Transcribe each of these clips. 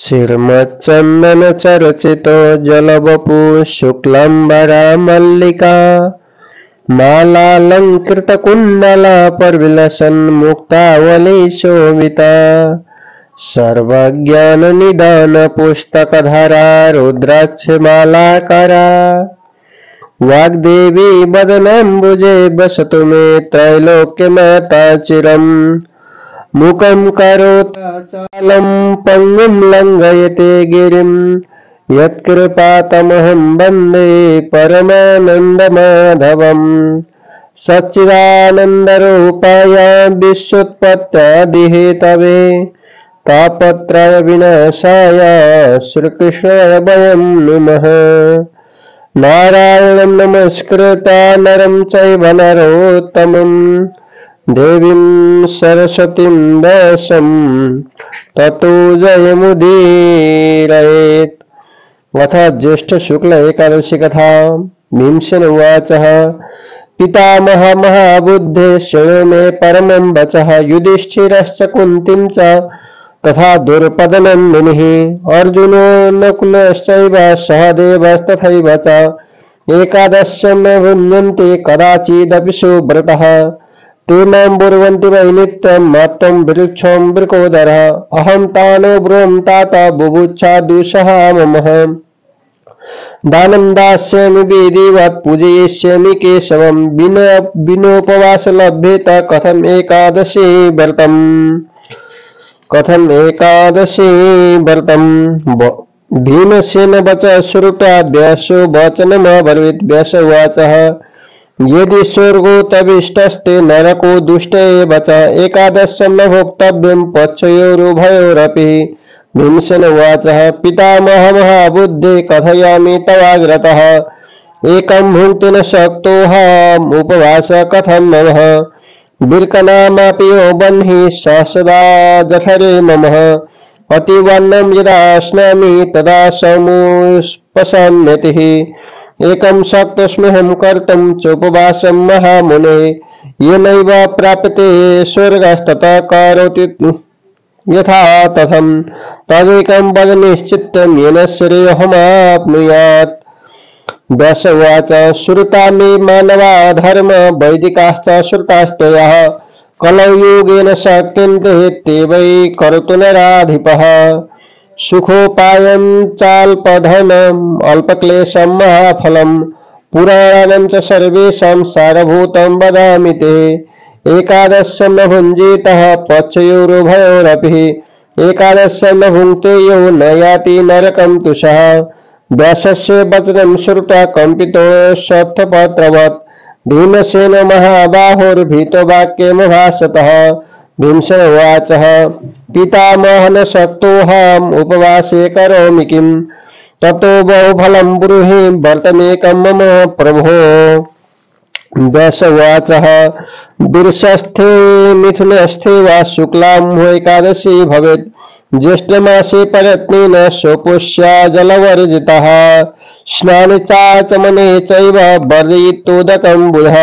श्रीमच्चन्दन चर्चितो जलवपु शुक्लाम्बरा मल्लिका मालालंकृतकुण्डला परविलसन् मुक्तावली शोभिता सर्वज्ञाननिदान पुस्तकधरा रुद्राक्षमालाकरा वाग्देवी वदनाम्बुजे वसतु मे त्रैलोक्यमाता चिरम् मुखं करोताचालं पङ्गुं लङ्घयते गिरिं यत्कृपातमहं वन्दे परमानन्दमाधवम् सच्चिदानन्दरूपाय विश्वोत्पत्त्यादिहेतवे तापत्रयविनाशाय श्रीकृष्णाय वयं नुमः। नारायणं नमस्कृत्य नरं चैव नरोत्तमं देवीं सरस्वतीं व्यासं ततो जयमुदीरयेत्। अथ ज्येष्ठ शुक्ल एकादशी कथा। भीमसेन उवाच पितामह महाबुद्धे शृणु मे परमं वचः युधिष्ठिरश्च कुन्तीं च तथा दुर्पदनन्दिनीः अर्जुनो नकुलश्चैव सहदेवस्तथैव च एकादश्यं न भुञ्जन्ति कदाचिदपि सुव्रतः ते मां ब्रुवन्ति वै नित्यं मात्वं वृक्षं वृकोदरः अहं तानो ब्रूं तात बुभुक्षा दुःसहा मम दानं दास्यामि विधिवत् पूजयिष्यामि केशवं विनोपवास लभ्येत कथम् एकादशी व्रतम्। भीमसेन वच श्रुत्वा व्यासो वचनमब्रवीत्। व्यास उवाच यदि स्वर्गो तविष्टस्ते नरको दुष्ट एव च एकादशं न भोक्तव्यं पक्षयोरुभयोरपि। भीमसेन उवाच पितामह महाबुद्धे कथयामि तवाग्रतः एकं भुङ्क्ते न शक्तोऽहम् उपवास कथं मम बिर्कनामापि यो बह्निः सदा जठरे मम अतिवर्णं यदा स्नामि तदा समुपशम्यतिः एकं शक्तोऽस्म्यहं कर्तुं चोपवासं महामुने येनैव प्राप्यते स्वर्गस्ततः करोति यथा तथं तदेकं वद निश्चितं येन श्रेयोऽहमाप्नुयात्। व्यास उवाच श्रुता मे मानवा धर्म वैदिकाश्च श्रुतास्त्वया कलौ योगेन शक्यन्ते ते वै कर्तुं नराधिपः सुखोपायं चाल्पधनम् अल्पक्लेशं महाफलं पुराणानां च सर्वेषां सारभूतं वदामि ते एकादशं न भुञ्जीतः पक्षयोरुभयोरपि एकादशं न भुङ्क्ते यो न याति नरकं तुषः। व्यासस्य वचनं श्रुत्वा कंपितो शतपत्रवत् भीमसेन महाबाहोर्भीतो वाक्यमभाषतः। भीमसेन उवाच पितामह न शक्तोऽहम् उपवासे करोमि किम् ततो बहुफलं ब्रूहि व्रतमेकं मम प्रभो। व्यास उवाच वृषस्थे मिथुनस्थे वा शुक्लाम्हो एकादशी भवेत् ज्येष्ठमासे प्रयत्नेन सोपुष्या जलवर्जितः स्नाने चाचमने चैव वर्जयितोदकं बुधः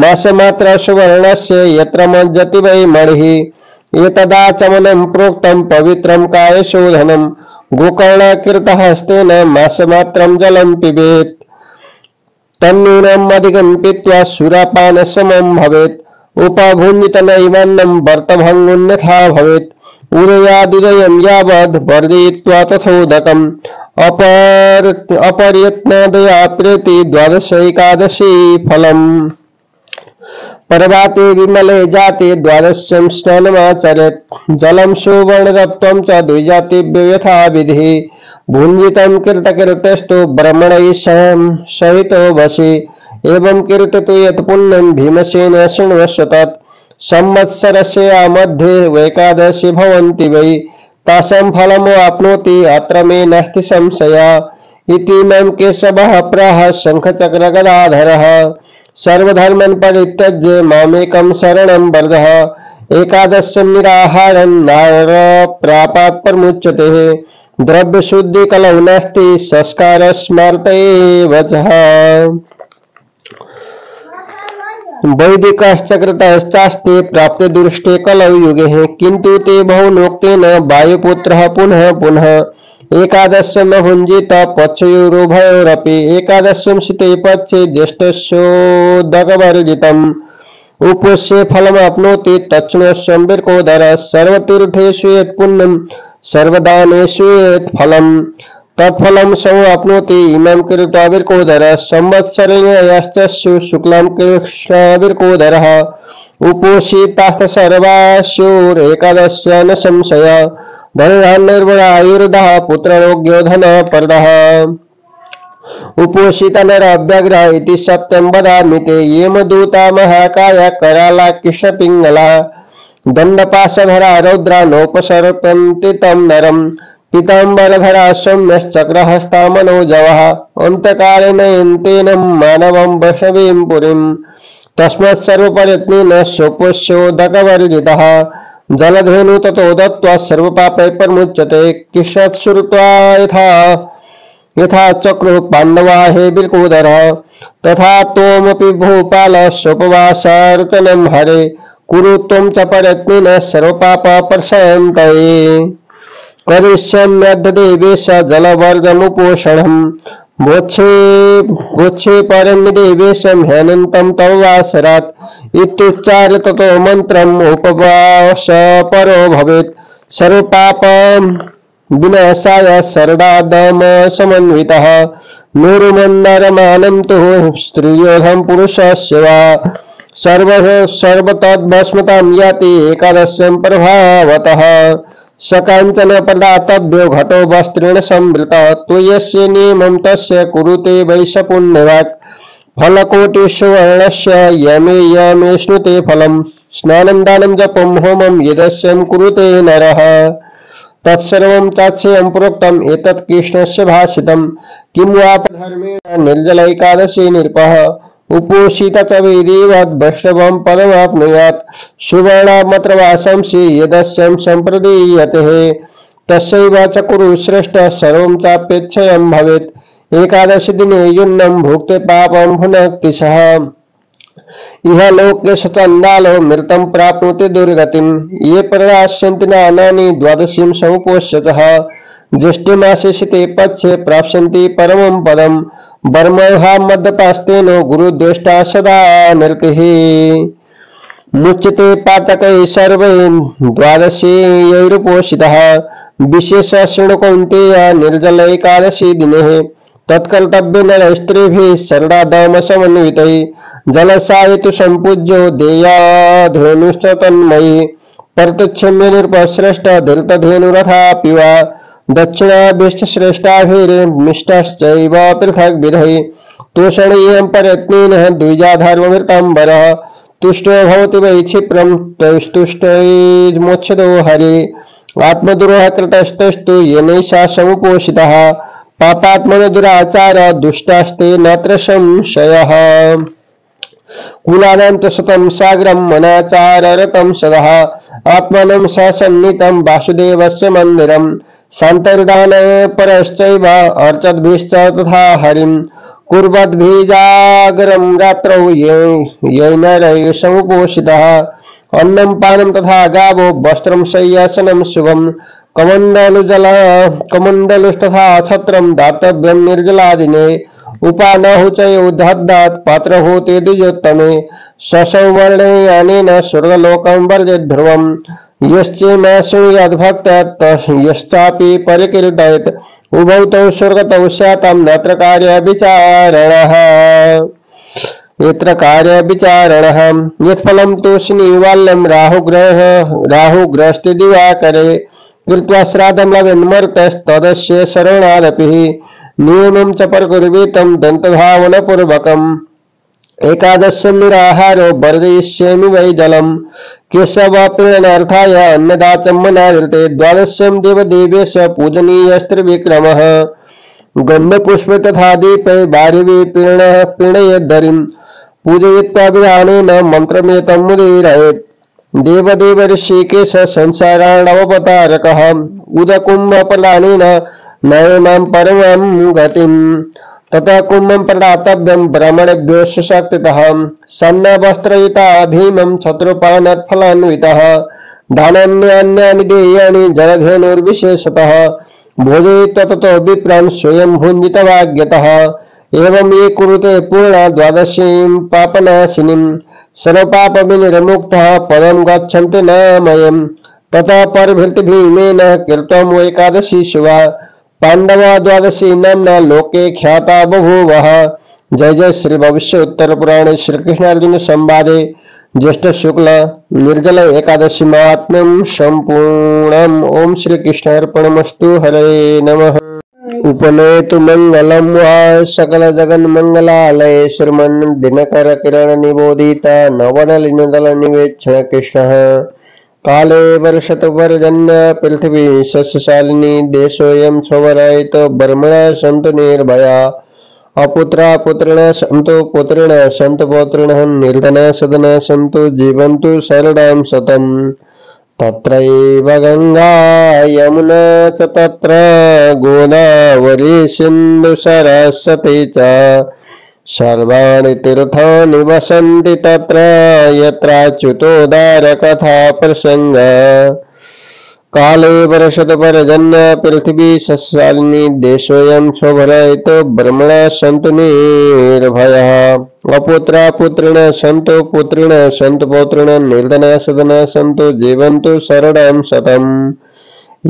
मासमात्र सुवर्णस्य यत्र मज्जति वै मणिः एतदाचमनं प्रोक्तं पवित्रं कायशोधनं गोकर्णकृतहस्तेन मासमात्रं जलं पिबेत् तन्नूनम् अधिकं पीत्वा सुरापानसमं भवेत् उपभुञ्जितनैवान्नं व्रतभङ्गुन्यथा भवेत् उदयादुदयं यावद् वर्जयित्वा तथोदकम् अपरयत्नादया प्रेति द्वादश एकादशी फलम्। पर्वाते विमले जाते द्वादश्यं स्नानमाचरेत् जलं सुवर्णतत्त्वं च द्विजातिभ्यो यथा विधिः भुञ्जितं कृतकृतस्तु ब्रह्मणैः सहितो वशी एवं कीर्तयतु यत् पुण्यं भीमसेन शृण्वस्व तत् संवत्सरस्य मध्ये एकादशी भवन्ति वै तासां फलमवाप्नोति अत्र मे नास्ति संशयः इति मां केशवः प्राह शङ्खचक्रगदाधरः सर्वधर्मान् परित्यज्य मामेकं शरणं व्रज एकादशं निराहारं नारप्रापात् प्रमुच्यते द्रव्यशुद्धि कलौ नास्ति संस्कार स्मार्त एव च। वैदिकश्चकृतश्चास्ते प्राप्ते दुष्टे कलौ युगे किन्तु ते बहुनोक्तेन वायुपुत्रः पुनः पुनः एकादशं भुञ्जीत पक्षयोरुभयोरपि एकादशं शीते पक्षे ज्येष्ठस्योदकवर्जितम् उपोष्ये फलमाप्नोति तच्छृणुष्वं बिर्कोदरः सर्वतीर्थेषु यत् पुण्यं सर्वदानेषु यत् फलम् तत्फलं समाप्नोति इमं कृत्वा बिर्कोदरः संवत्सरेण यस्तस्यु शुक्लां कृष्णबिर्कोदरः उपोषितास्त सर्वास्युरेकादश्या न संशय धनधान्यर्वरायुर्धः पुत्ररोग्यो धनप्रदः उपोषित नरव्यग्रह इति सत्यं वदामि ते यमदूता महाकाया कराला कृष्णपिङ्गला दण्डपाशधरा रौद्रा नोपसर्पन्ति तं नरम् पीताम्बरधरा सौम्यश्चक्रहस्ता मनोजवः अन्तकाले नयन्तेन मानवं वैष्णवीं पुरीं तस्मात् सर्वप्रयत्नेन सोपोष्योदकवर्जितः जलधेनु ततो दत्त्वा सर्वपापैः प्रमुच्यते कृष्णात् श्रुत्वा यथा चक्रो पाण्डवा हे बिर्कोदरः तथा त्वमपि भूपाल सोपवासार्चनं हरे कुरु त्वं च प्रयत्नेन सर्वपापप्रशान्तये करिष्याम्यद्य देवेश जलवर्जमुपोषणम् गोच्छे परं देवेशं ह्यनन्तं तव वासरात् इत्युच्चार्य ततो मन्त्रम् उपवास परो भवेत् सर्वपापं विनाशाय सरदादम समन्वितः मेरुमन्दरमानं तु स्त्रियोधं पुरुषस्य वा सर्वतद्भस्मतां याति एकादशं प्रभावतः सकाञ्चन प्रदातव्यो घटो वस्त्रेण संवृतः त्वयस्य नियमं तस्य कुरुते वैश पुण्यवाक् फलकोटिषुवर्णस्य यमे यमेष्णुते फलम् स्नानं दानं जपं होमं यदस्यं कुरुते नरः तत्सर्वं चाक्षयं प्रोक्तम् एतत् कृष्णस्य भाषितं किं वा धर्मेण निर्जलैकादशी नृपः उपोषित च वेदेवद् वैष्णवं पदमाप्नुयात् सुवर्णामत्रवासंसि यदस्यं सम्प्रदीयते तस्यैव च कुरु श्रेष्ठ सर्वं चाप्यक्षयं भवेत् एकादशी दिने युन्नं भुक्ते पापं भुनक्ति सः इह लोके चण्डालो मृतं प्राप्नोति दुर्गतिं ये प्रदास्यन्ति नानानि द्वादशीं समुपोष्यतः ज्येष्ठमासे शीते पक्षे प्राप्स्यन्ति परमं पदं वर्महा मद्यपास्तेनो गुरुद्वेष्टा सदा नृतिः मुच्यते पातकैः सर्वै द्वादशीयैरुपोषितः विशेष शृणु कौन्तेय निर्जल एकादशी दिने तत्कर्तव्य नरस्त्रीभिः सरदादमसमन्वितैः जलसायितु सम्पूज्यो देयाधेनुश्च तन्मयी प्रत्यक्षम्य नृपश्रेष्ठ धृतधेनुरथापि वा दक्षिणाभिष्टश्रेष्ठाभिर्मिष्टश्चैव पृथग्विधैः तोषणीयं प्रयत्नेन द्विजाधर्ममृताम्बरः तुष्टो भवति वै क्षिप्रं तुष्टैर्मोक्षदो हरि आत्मद्रोहः कृतस्तस्तु येनैषा समुपोषितः पापात्मनो दुराचार दुष्टास्ते नात्र संशयः कुलानां च सतं सागरं मनाचाररतं सदः आत्मानं सन्नितं वासुदेवस्य मन्दिरं शान्तर्दानय परश्चैव अर्चद्भिश्च तथा हरिं कुर्वद्भिजागरं रात्रौ यैनरैः समुपोषितः अन्नं पानं तथा गावो वस्त्रं शय्यासनं शुभं कमण्डलुस्तथा छत्रं दातव्यं निर्जलादिने उपानहुचयोद्धद्दात् पात्रभूते द्विजोत्तमे ससंवर्णयानेन स्वर्गलोकं वर्जेत् ध्रुवं यश्चेमाशृणुयाद्भक्तात् यश्चापि परिकीर्तयेत् उभौ तौ स्वर्गतौ स्यातां नात्र कार्यविचारणः यत्र कार्यविचारणः यत्फलं तु शनिवाल्यं राहुग्रस्ते दिवाकरे कृत्वा श्राद्धं लवेन्मर्तस्तदस्य शरणादपि नियमं च प्रकुर्वीतं दन्तधावनपूर्वकम् एकादशं निराहारो वर्जयिष्यामि वै जलं केशवप्रीणनार्थाय अन्नदाचं मनादृते द्वादशं देवदेवेश पूजनीयस्त्रिविक्रमः गन्धपुष्प तथा दीपे वारिवि पीणयद्धरिं पूजयित्वा विधानेन मन्त्रमेतं मुदीरयेत् देवदेव ऋषिकेश संसाराणवतारकः उदकुम्भप्रदानेन नयनां परमां गतिं ततः कुम्भं प्रदातव्यं ब्राह्मणेभ्यो सुशक्तितः सन्नवस्त्रयुता भीमं शत्रुपानत्फलान्वितः दानान्यान्यानि देयानि जलधेनुर्विशेषतः भोजयित्वा ततो विप्रान् स्वयं भुञ्जितवाग्यतः एवं ये कुरुते पूर्णा द्वादशीं पापनाशिनीं सर्वपापविनिर्मुक्तः पदं गच्छन्ति नामयम् ततः परभृति भीमेन कृतं एकादशी शुभा पांडवा द्वादशी नाम्ना लोके ख्याता बभूवः। जय जय श्री भविष्य उत्तर पुराणे श्री कृष्ण अर्जुन संवादे ज्येष्ठ शुक्ल निर्जल एकादशी महात्म्यं संपूर्णम्। ओम श्री कृष्णार्पणमस्तु। हरे नमः। उपनेतु मंगलम वा सकल जगन मंगलालय श्रीमन् दिनकर किरण निबोधित नवनलिन दल निवेक्षण कृष्ण काले वर्षत वर्जन्य पृथ्वी सस्यशालिनी देशोऽयं स्वरायितो ब्रह्मणा सन्तु निर्भया अपुत्रा पुत्रिण सन्तु पुत्रिण सन्तु पौत्रिणः निर्धना सदना सन्तु जीवन्तु शरणां शतम् तत्रैव गंगा यमुना च तत्र गोदावरी सिन्धु सरस्वती च सर्वाणि तीर्थानि वसन्ति तत्र यत्राच्युतोदार कथा प्रसंग काले वर्षत पर्जन्य पृथ्वी सस्यशालिनी देशोऽयं शोभरहितो ब्रह्मणा सन्तु निर्भयः अपुत्रा पुत्रिण सन्तु पुत्रिण सन्तु पौत्रिण निर्धना सदना सन्तु जीवन्तु शरणां शतम्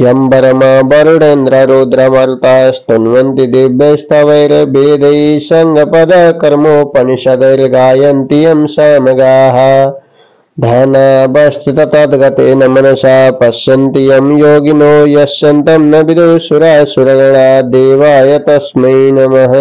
यं बरमा वरुणेन्द्र रुद्रमरुतास्तुन्वन्ति दिव्यस्तवैर्वेदैः संगपद कर्मोपनिषदैर्गायन्ति यं सामगाः ध्यानावस्थित तद्गतेन मनसा पश्यन्ति यं योगिनो यस्यन्तं न विदुः सुरासुरगणा देवाय तस्मै नमः।